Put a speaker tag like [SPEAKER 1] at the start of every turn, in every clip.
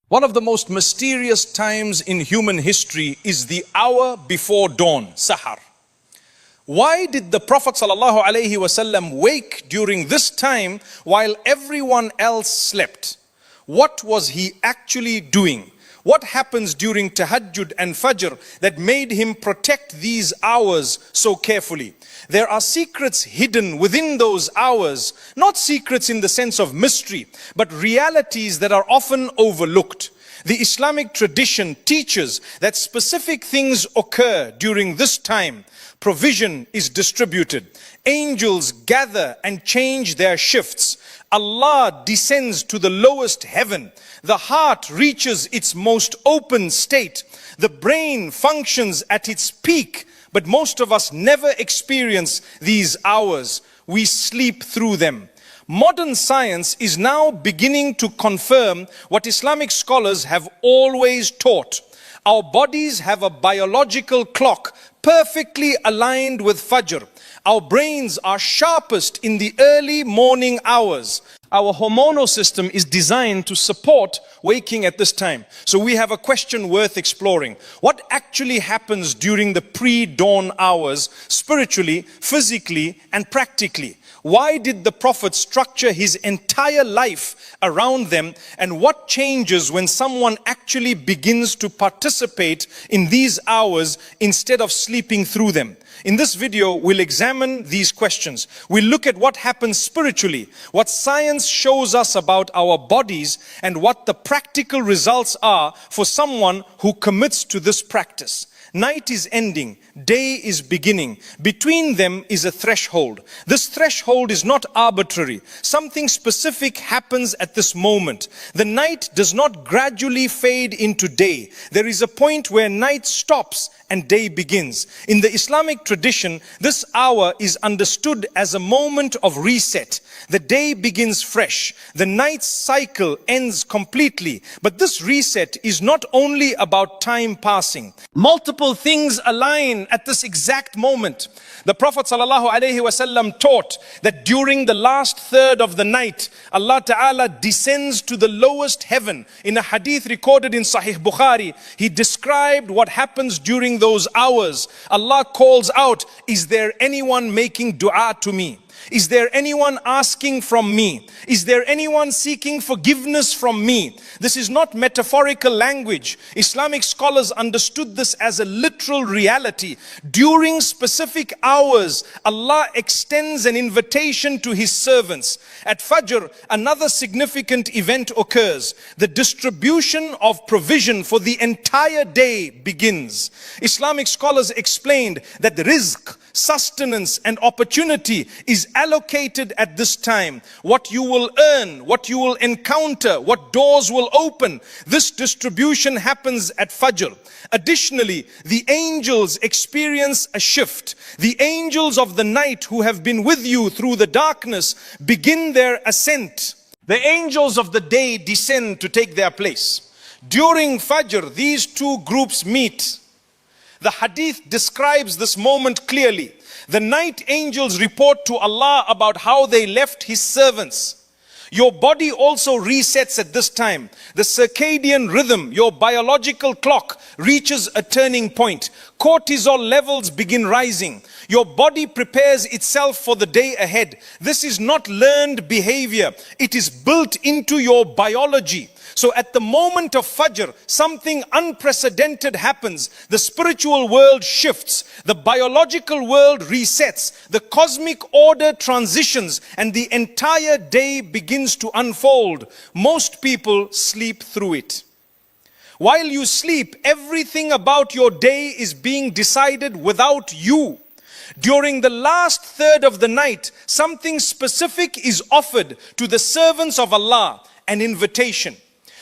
[SPEAKER 1] One of the most mysterious times in human history is the hour before dawn, Sahar. Why did the Prophet ﷺ wake during this time while everyone else slept? What was he actually doing? What happens during Tahajjud and Fajr that made him protect these hours so carefully? There are secrets hidden within those hours, not secrets in the sense of mystery, but realities that are often overlooked. The Islamic tradition teaches that specific things occur during this time. Provision is distributed. Angels gather and change their shifts. Allah descends to the lowest heaven. The heart reaches its most open state. The brain functions at its peak. But most of us never experience these hours. We sleep through them. Modern science is now beginning to confirm what Islamic scholars have always taught. Our bodies have a biological clock perfectly aligned with Fajr. Our brains are sharpest in the early morning hours. Our hormonal system is designed to support waking at this time. So we have a question worth exploring. What actually happens during the pre-dawn hours, spiritually, physically, and practically? Why did the Prophet structure his entire life around them? And what changes when someone actually begins to participate in these hours instead of sleeping through them? In this video, we'll examine these questions. We'll look at what happens spiritually, what science shows us about our bodies, and what the practical results are for someone who commits to this practice. Night is ending, day is beginning. Between them is a threshold. This threshold is not arbitrary. Something specific happens at this moment. The night does not gradually fade into day. There is a point where night stops and day begins. In the Islamic tradition, this hour is understood as a moment of reset. The day begins fresh. The night's cycle ends completely. But this reset is not only about time passing. Multiple things align at this exact moment. The Prophet ﷺ taught that during the last third of the night, Allah Ta'ala descends to the lowest heaven. In a hadith recorded in Sahih Bukhari, he described what happens during those hours. Allah calls out, "Is there anyone making dua to me? Is there anyone asking from me? Is there anyone seeking forgiveness from me?" This is not metaphorical language. Islamic scholars understood this as a literal reality. During specific hours, Allah extends an invitation to His servants. At Fajr, another significant event occurs. The distribution of provision for the entire day begins. Islamic scholars explained that rizq, sustenance, and opportunity is allocated at this time. What you will earn, what you will encounter, what doors will open, this distribution happens at Fajr. Additionally, the angels experience a shift. The angels of the night who have been with you through the darkness begin their ascent. The angels of the day descend to take their place. During Fajr, these two groups meet. The hadith describes this moment clearly. The night angels report to Allah about how they left His servants. Your body also resets at this time. The circadian rhythm, your biological clock, reaches a turning point. Cortisol levels begin rising. Your body prepares itself for the day ahead. This is not learned behavior. It is built into your biology. So at the moment of Fajr, something unprecedented happens. The spiritual world shifts. The biological world resets. The cosmic order transitions, and the entire day begins to unfold. Most people sleep through it. While you sleep, everything about your day is being decided without you. During the last third of the night, something specific is offered to the servants of Allah, an invitation.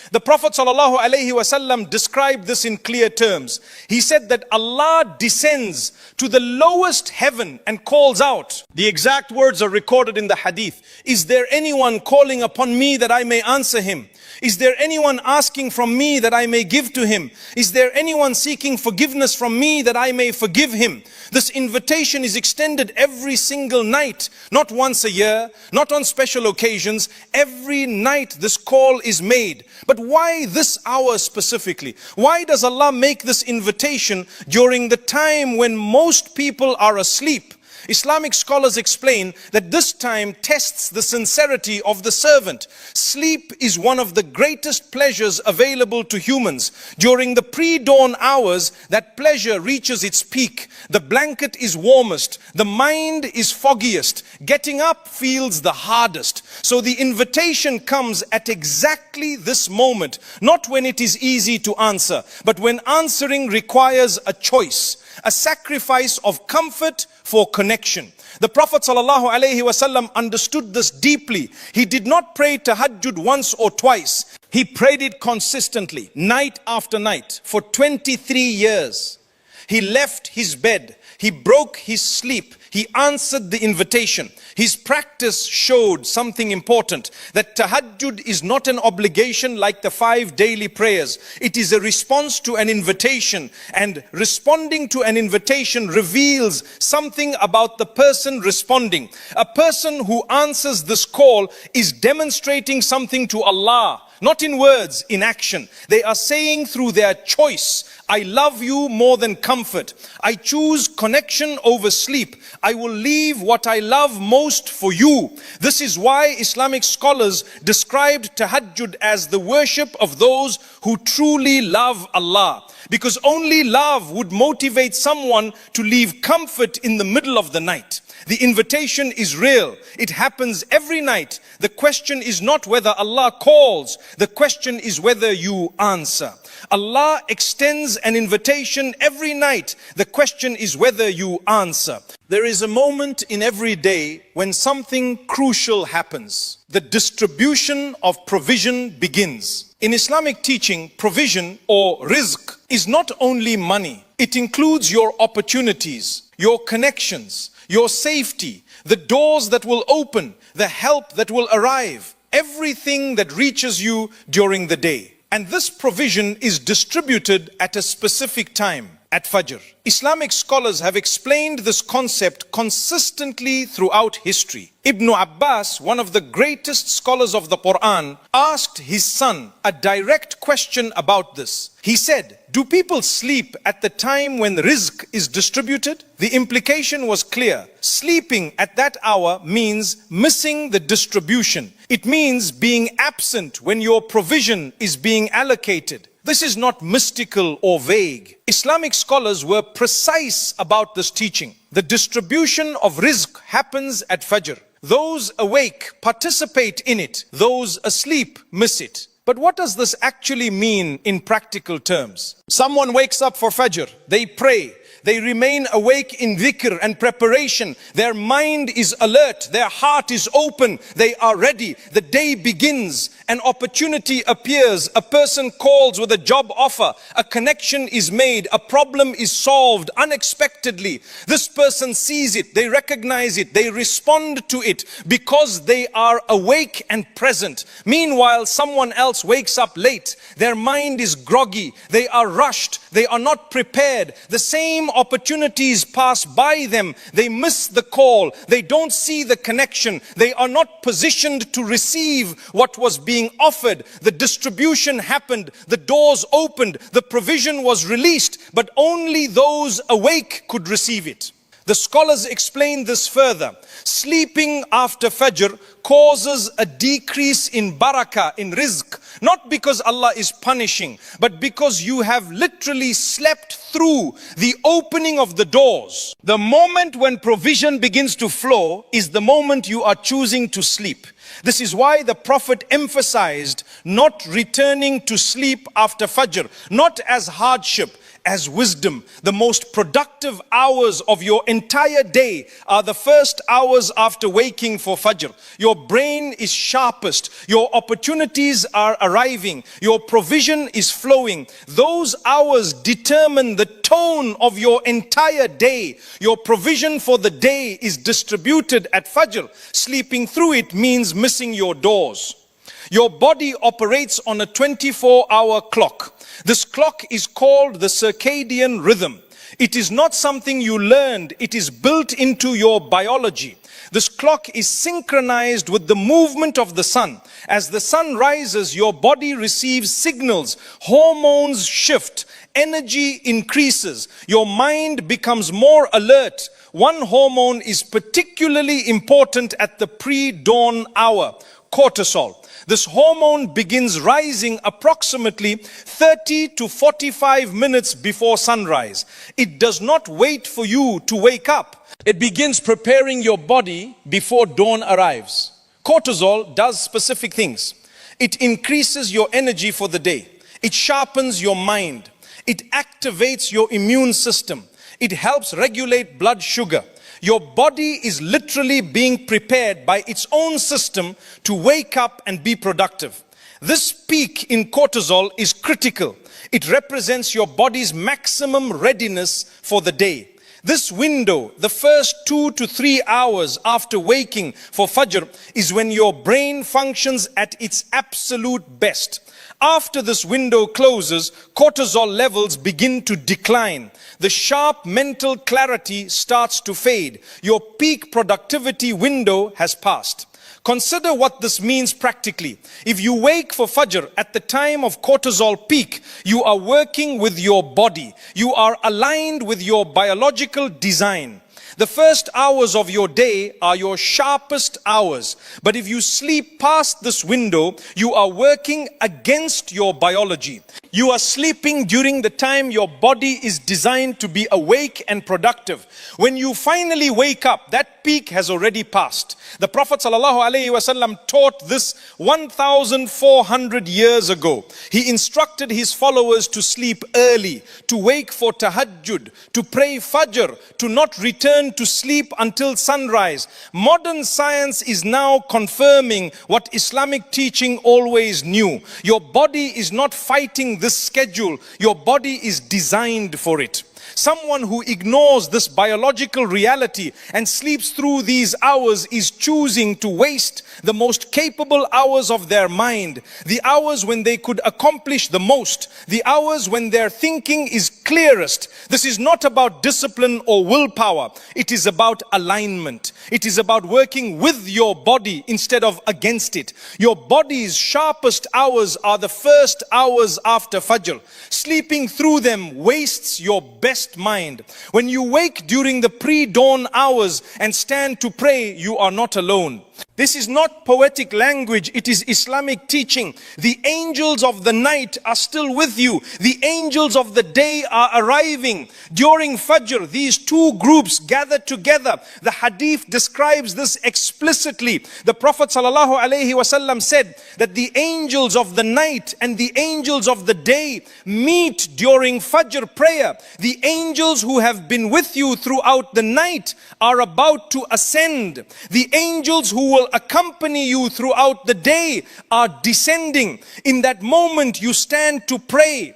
[SPEAKER 1] The Prophet ﷺ described this in clear terms. He said that Allah descends to the lowest heaven and calls out. The exact words are recorded in the hadith. Is there anyone calling upon me that I may answer him? Is there anyone asking from me that I may give to him? Is there anyone seeking forgiveness from me that I may forgive him? This invitation is extended every single night, not once a year, not on special occasions. Every night this call is made. But But why this hour specifically? Why does Allah make this invitation during the time when most people are asleep? Islamic scholars explain that this time tests the sincerity of the servant. Sleep is one of the greatest pleasures available to humans. During the pre-dawn hours, that pleasure reaches its peak. The blanket is warmest. The mind is foggiest. Getting up feels the hardest. So the invitation comes at exactly this moment, not when it is easy to answer, but when answering requires a choice, a sacrifice of comfort for connection. The Prophet ﷺ understood this deeply. He did not pray tahajjud once or twice. He prayed it consistently, night after night, for 23 years. He left his bed. He broke his sleep. He answered the invitation. His practice showed something important, that tahajjud is not an obligation like the 5 daily prayers. It is a response to an invitation, and responding to an invitation reveals something about the person responding. A person who answers this call is demonstrating something to Allah, not in words, in action. They are saying through their choice, I love you more than comfort. I choose connection over sleep. I will leave what I love most for you. This is why Islamic scholars described tahajjud as the worship of those who truly love Allah. Because only love would motivate someone to leave comfort in the middle of the night. The invitation is real. It happens every night. The question is not whether Allah calls. The question is whether you answer. Allah extends an invitation every night. The question is whether you answer. There is a moment in every day when something crucial happens. The distribution of provision begins. In Islamic teaching, provision or rizq is not only money. It includes your opportunities, your connections, your safety, the doors that will open, the help that will arrive, everything that reaches you during the day. And this provision is distributed at a specific time, at Fajr. Islamic scholars have explained this concept consistently throughout history. Ibn Abbas, one of the greatest scholars of the Quran, asked his son a direct question about this. He said, do people sleep at the time when rizq is distributed? The implication was clear. Sleeping at that hour means missing the distribution. It means being absent when your provision is being allocated. This is not mystical or vague. Islamic scholars were precise about this teaching. The distribution of rizq happens at Fajr. Those awake participate in it. Those asleep miss it. But what does this actually mean in practical terms? Someone wakes up for Fajr. They pray. They remain awake in dhikr and preparation. Their mind is alert. Their heart is open. They are ready. The day begins. An opportunity appears. A person calls with a job offer. A connection is made. A problem is solved unexpectedly. This person sees it. They recognize it. They respond to it because they are awake and present. Meanwhile, someone else wakes up late. Their mind is groggy. They are rushed. They are not prepared. The same opportunities pass by them. They miss the call. They don't see the connection. They are not positioned to receive what was being offered. The distribution happened. The doors opened. The provision was released. But only those awake could receive it. The scholars explain this further. Sleeping after Fajr causes a decrease in barakah, in rizq. Not because Allah is punishing, but because you have literally slept through the opening of the doors. The moment when provision begins to flow is the moment you are choosing to sleep. This is why the Prophet emphasized not returning to sleep after Fajr, not as hardship, as wisdom. The most productive hours of your entire day are the first hours after waking for Fajr. Your brain is sharpest. Your opportunities are arriving. Your provision is flowing. Those hours determine the tone of your entire day. Your provision for the day is distributed at Fajr. Sleeping through it means missing your doors. Your body operates on a 24-hour clock. This clock is called the circadian rhythm. It is not something you learned, it is built into your biology. This clock is synchronized with the movement of the sun. As the sun rises, your body receives signals, hormones shift, energy increases, your mind becomes more alert. One hormone is particularly important at the pre-dawn hour, cortisol. This hormone begins rising approximately 30 to 45 minutes before sunrise. It does not wait for you to wake up. It begins preparing your body before dawn arrives. Cortisol does specific things. It increases your energy for the day. It sharpens your mind. It activates your immune system. It helps regulate blood sugar. Your body is literally being prepared by its own system to wake up and be productive. This peak in cortisol is critical. It represents your body's maximum readiness for the day. This window, the first 2 to 3 hours after waking for Fajr, is when your brain functions at its absolute best. After this window closes, cortisol levels begin to decline. The sharp mental clarity starts to fade. Your peak productivity window has passed. Consider what this means practically. If you wake for Fajr at the time of cortisol peak, you are working with your body. You are aligned with your biological design. The first hours of your day are your sharpest hours. But if you sleep past this window, you are working against your biology. You are sleeping during the time your body is designed to be awake and productive. When you finally wake up, that peak has already passed. The Prophet ﷺ taught this 1,400 years ago. He instructed his followers to sleep early, to wake for tahajjud, to pray Fajr, to not return to sleep until sunrise. Modern science is now confirming what Islamic teaching always knew. Your body is not fighting this schedule. Your body is designed for it. Someone who ignores this biological reality and sleeps through these hours is choosing to waste the most capable hours of their mind, the hours when they could accomplish the most, the hours when their thinking is clearest. This is not about discipline or willpower. It is about alignment. It is about working with your body instead of against it. Your body's sharpest hours are the first hours after Fajr. Sleeping through them wastes your best mind. When you wake during the pre-dawn hours and stand to pray, you are not alone. This is not poetic language, it is Islamic teaching. The angels of the night are still with you. The angels of the day are arriving. During Fajr, these two groups gather together. The hadith describes this explicitly. The Prophet ﷺ said that the angels of the night and the angels of the day meet during Fajr prayer. The angels who have been with you throughout the night are about to ascend. The angels who will accompany you throughout the day are descending. In that moment you stand to pray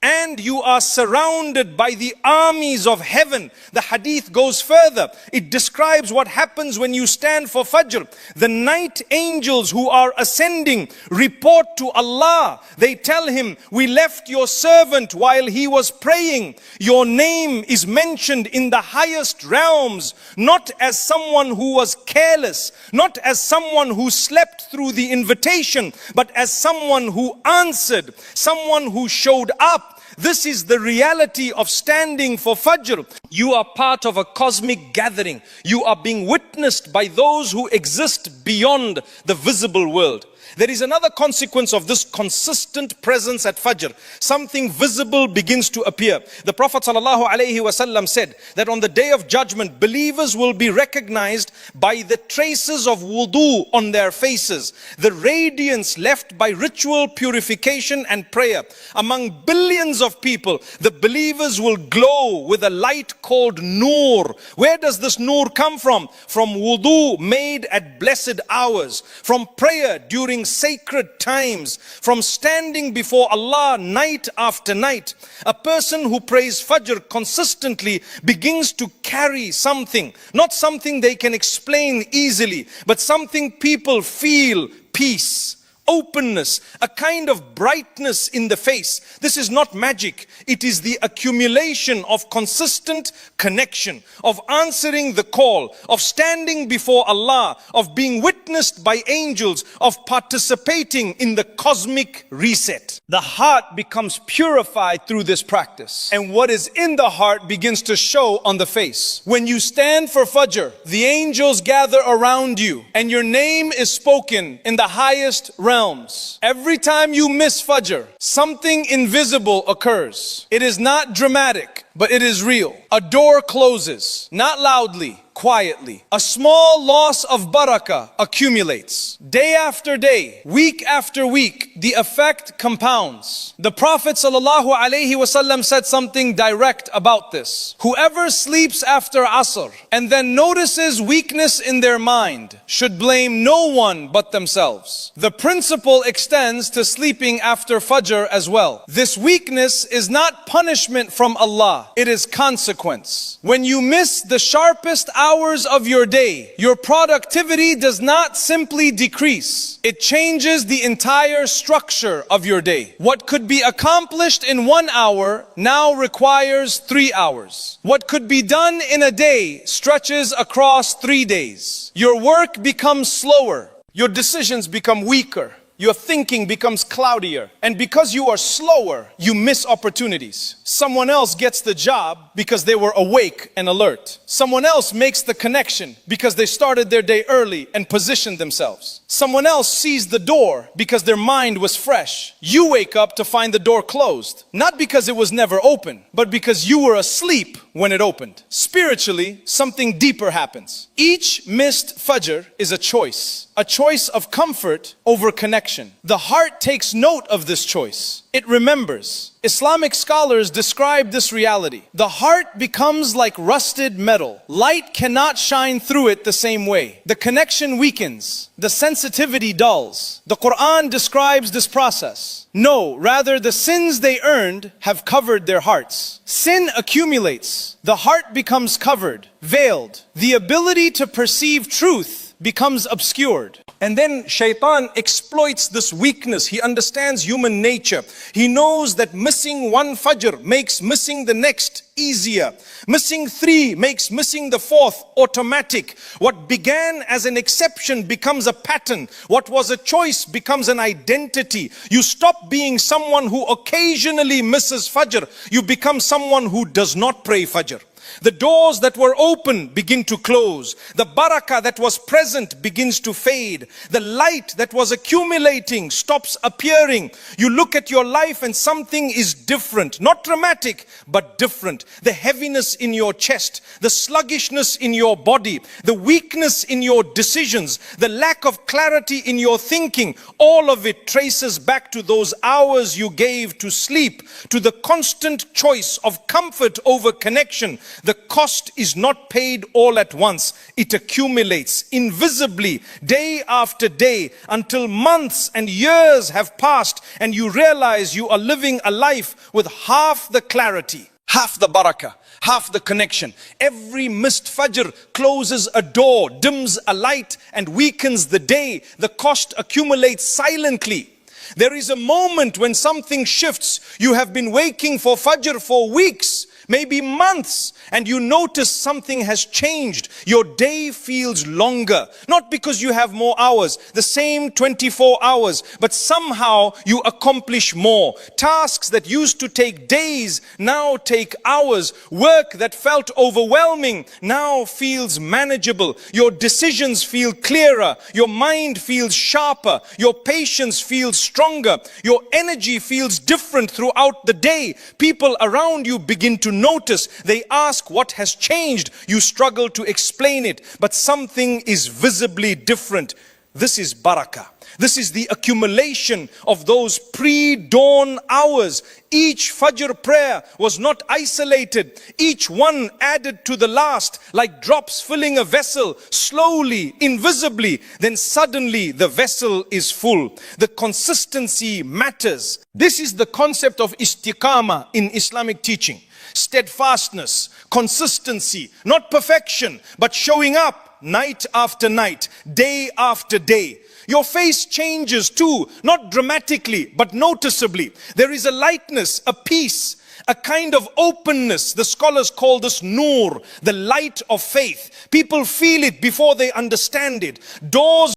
[SPEAKER 1] and you are surrounded by the armies of heaven. The hadith goes further. It describes what happens when you stand for Fajr. The night angels who are ascending report to Allah. They tell him, we left your servant while he was praying. Your name is mentioned in the highest realms, not as someone who was careless, not as someone who slept through the invitation, but as someone who answered, someone who showed up. This is the reality of standing for Fajr. You are part of a cosmic gathering. You are being witnessed by those who exist beyond the visible world. There is another consequence of this consistent presence at Fajr. Something visible begins to appear. The Prophet ﷺ said that on the day of judgment, believers will be recognized by the traces of wudu on their faces, the radiance left by ritual purification and prayer. Among billions of people, the believers will glow with a light called nur. Where does this nur come from? From wudu made at blessed hours, from prayer during sacred times, from standing before Allah night after night. A person who prays Fajr consistently begins to carry something, not something they can explain easily, but something people feel: peace, openness, a kind of brightness in the face. This is not magic. It is the accumulation of consistent connection, of answering the call, of standing before Allah, of being witnessed by angels, of participating in the cosmic reset.
[SPEAKER 2] The heart becomes purified through this practice,
[SPEAKER 1] And what is in the heart begins to show on the face. When you stand for Fajr, the angels gather around you and your name is spoken in the highest realms. Every time you miss Fajr, something invisible occurs. It is not dramatic, but it is real. A door closes, not loudly, quietly. A small loss of barakah accumulates. Day after day, week after week, the effect compounds. The Prophet ﷺ said something direct about this. Whoever sleeps after Asr and then notices weakness in their mind should blame no one but themselves. The principle extends to sleeping after Fajr as well. This weakness is not punishment from Allah, it is consequence. When you miss the sharpest hours of your day, your productivity does not simply decrease. It changes the entire structure of your day. What could be accomplished in 1 hour now requires 3 hours. What could be done in a day stretches across 3 days. Your work becomes slower. Your decisions become weaker. Your thinking becomes cloudier. And because you are slower, you miss opportunities. Someone else gets the job because they were awake and alert. Someone else makes the connection because they started their day early and positioned themselves. Someone else sees the door because their mind was fresh. You wake up to find the door closed. Not because it was never open, but because you were asleep when it opened. Spiritually, something deeper happens. Each missed Fajr is a choice of comfort over connection. The heart takes note of this choice. It remembers. Islamic scholars describe this reality. The heart becomes like rusted metal. Light cannot shine through it the same way. The connection weakens. The sensitivity dulls. The Quran describes this process. No, rather the sins they earned have covered their hearts. Sin accumulates. The heart becomes covered, veiled. The ability to perceive truth becomes obscured. And then shaitan exploits this weakness. He understands human nature. He knows that missing 1 Fajr makes missing the next easier. Missing 3 makes missing the 4th automatic. What began as an exception becomes a pattern. What was a choice becomes an identity. You stop being someone who occasionally misses Fajr. You become someone who does not pray Fajr. The doors that were open begin to close. The barakah that was present begins to fade. The light that was accumulating stops appearing. You look at your life and something is different. Not dramatic, but different. The heaviness in your chest, the sluggishness in your body, the weakness in your decisions, the lack of clarity in your thinking, all of it traces back to those hours you gave to sleep, to the constant choice of comfort over connection. The cost is not paid all at once. It accumulates invisibly day after day until months and years have passed and you realize you are living a life with half the clarity, half the barakah, half the connection. Every missed Fajr closes a door, dims a light and weakens the day. The cost accumulates silently. There is a moment when something shifts. You have been waking for Fajr for weeks, maybe months, and you notice something has changed. Your day feels longer, not because you have more hours, the same 24 hours, but somehow you accomplish more. Tasks that used to take days now take hours. Work that felt overwhelming now feels manageable. Your decisions feel clearer. Your mind feels sharper. Your patience feels stronger. Your energy feels different throughout the day. People around you begin to notice. They ask what has changed. You struggle to explain it, but something is visibly different. This is barakah. This is the accumulation of those pre-dawn hours. Each Fajr prayer was not isolated. Each one added to the last, like drops filling a vessel, slowly, invisibly. Then suddenly the vessel is full. The consistency matters. This is the concept of istiqamah in Islamic teaching. Steadfastness, consistency, not perfection, but showing up night after night, day after day. your face changes too, not dramatically, but noticeably. There is a lightness, a peace, a kind of openness. The scholars call this nur, the light of faith. People feel it before they understand it. Doors